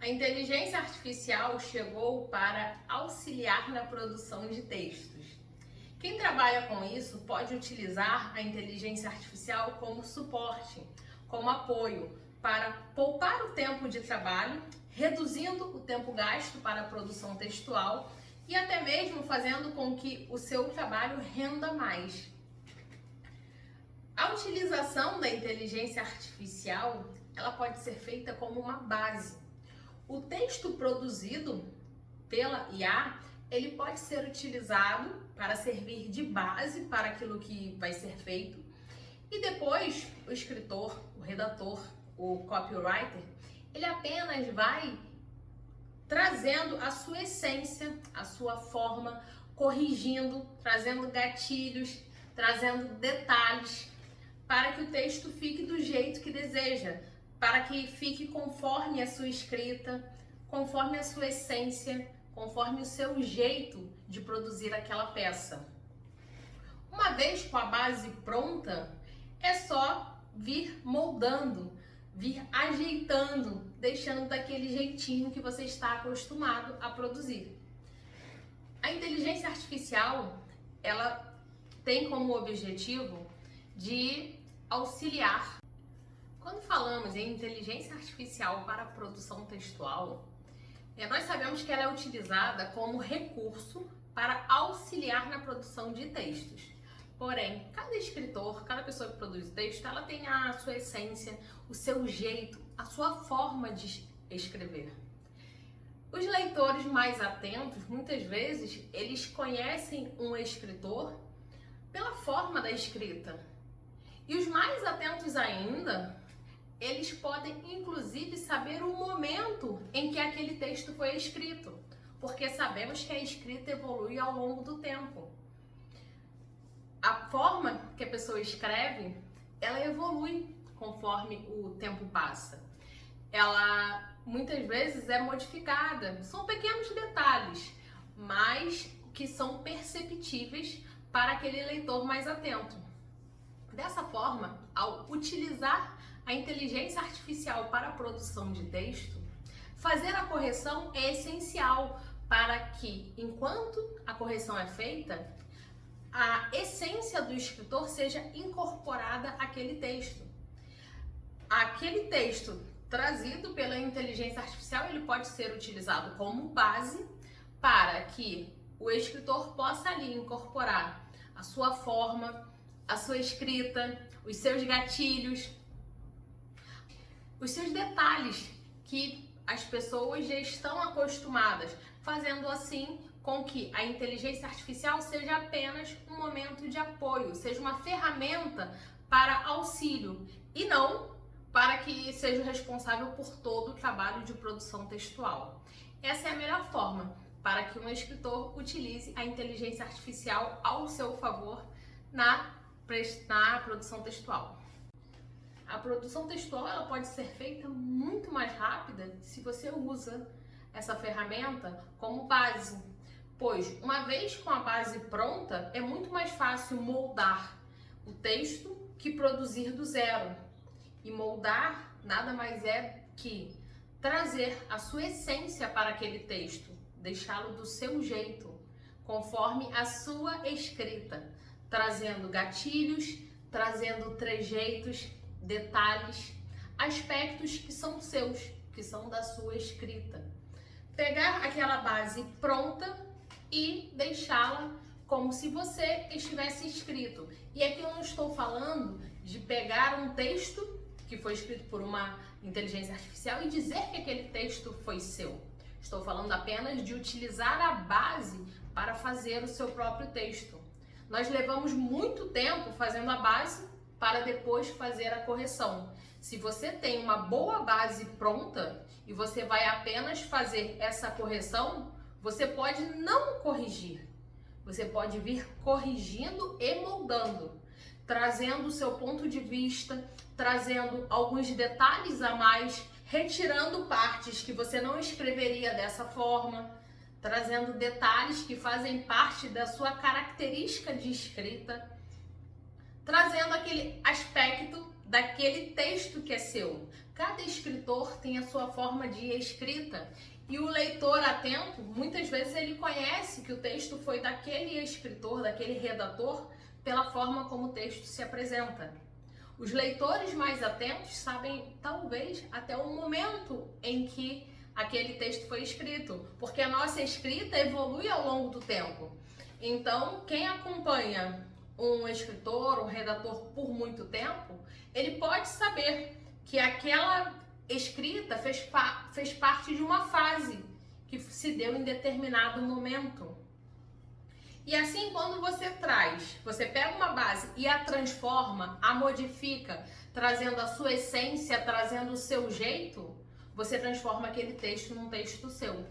A inteligência artificial chegou para auxiliar na produção de textos. Quem trabalha com isso pode utilizar a inteligência artificial como suporte, como apoio, para poupar o tempo de trabalho, reduzindo o tempo gasto para a produção textual e até mesmo fazendo com que o seu trabalho renda mais. A utilização da inteligência artificial, ela pode ser feita como uma base. O texto produzido pela IA, ele pode ser utilizado para servir de base para aquilo que vai ser feito. E depois, o escritor, o redator, o copywriter, ele apenas vai trazendo a sua essência, a sua forma, corrigindo, trazendo gatilhos, trazendo detalhes, para que o texto fique do jeito que deseja, para que fique conforme a sua escrita, conforme a sua essência, conforme o seu jeito de produzir aquela peça. Uma vez com a base pronta, é só vir moldando, vir ajeitando, deixando daquele jeitinho que você está acostumado a produzir. A inteligência artificial, ela tem como objetivo de auxiliar. Quando falamos em inteligência artificial para a produção textual, nós sabemos que ela é utilizada como recurso para auxiliar na produção de textos. Porém, cada escritor, cada pessoa que produz texto, ela tem a sua essência, o seu jeito, a sua forma de escrever. Os leitores mais atentos, muitas vezes, eles conhecem um escritor pela forma da escrita. E os mais atentos ainda, eles podem inclusive saber o momento em que aquele texto foi escrito, porque sabemos que a escrita evolui ao longo do tempo. A forma que a pessoa escreve, ela evolui conforme o tempo passa. Ela muitas vezes é modificada, são pequenos detalhes, mas que são perceptíveis para aquele leitor mais atento. Dessa forma, ao utilizar a inteligência artificial para a produção de texto, fazer a correção é essencial para que, enquanto a correção é feita, a essência do escritor seja incorporada àquele texto. Aquele texto trazido pela inteligência artificial, ele pode ser utilizado como base para que o escritor possa ali incorporar a sua forma, a sua escrita, os seus gatilhos, os seus detalhes que as pessoas já estão acostumadas, fazendo assim com que a inteligência artificial seja apenas um momento de apoio, seja uma ferramenta para auxílio e não para que seja o responsável por todo o trabalho de produção textual. Essa é a melhor forma para que um escritor utilize a inteligência artificial ao seu favor na produção textual. A produção textual, ela pode ser feita muito mais rápida se você usa essa ferramenta como base, pois uma vez com a base pronta, é muito mais fácil moldar o texto que produzir do zero. E moldar nada mais é que trazer a sua essência para aquele texto, deixá-lo do seu jeito, conforme a sua escrita, trazendo gatilhos, trazendo trejeitos, detalhes, aspectos que são seus, que são da sua escrita. Pegar aquela base pronta e deixá-la como se você estivesse escrito. E aqui eu não estou falando de pegar um texto que foi escrito por uma inteligência artificial e dizer que aquele texto foi seu. Estou falando apenas de utilizar a base para fazer o seu próprio texto. Nós levamos muito tempo fazendo a base para depois fazer a correção. Se você tem uma boa base pronta e você vai apenas fazer essa correção, você pode não corrigir. Você pode vir corrigindo e moldando, trazendo o seu ponto de vista, trazendo alguns detalhes a mais, retirando partes que você não escreveria dessa forma, trazendo detalhes que fazem parte da sua característica de escrita, trazendo aquele aspecto daquele texto que é seu, Cada escritor tem a sua forma de escrita e o leitor atento, muitas vezes ele conhece que o texto foi daquele escritor, daquele redator, pela forma como o texto se apresenta. Os leitores mais atentos sabem, talvez, até o momento em que aquele texto foi escrito, porque a nossa escrita evolui ao longo do tempo. Então, quem acompanha um escritor, um redator por muito tempo, ele pode saber que aquela escrita fez parte de uma fase que se deu em determinado momento. E assim, quando você pega uma base e a transforma, a modifica, trazendo a sua essência, trazendo o seu jeito, você transforma aquele texto num texto seu.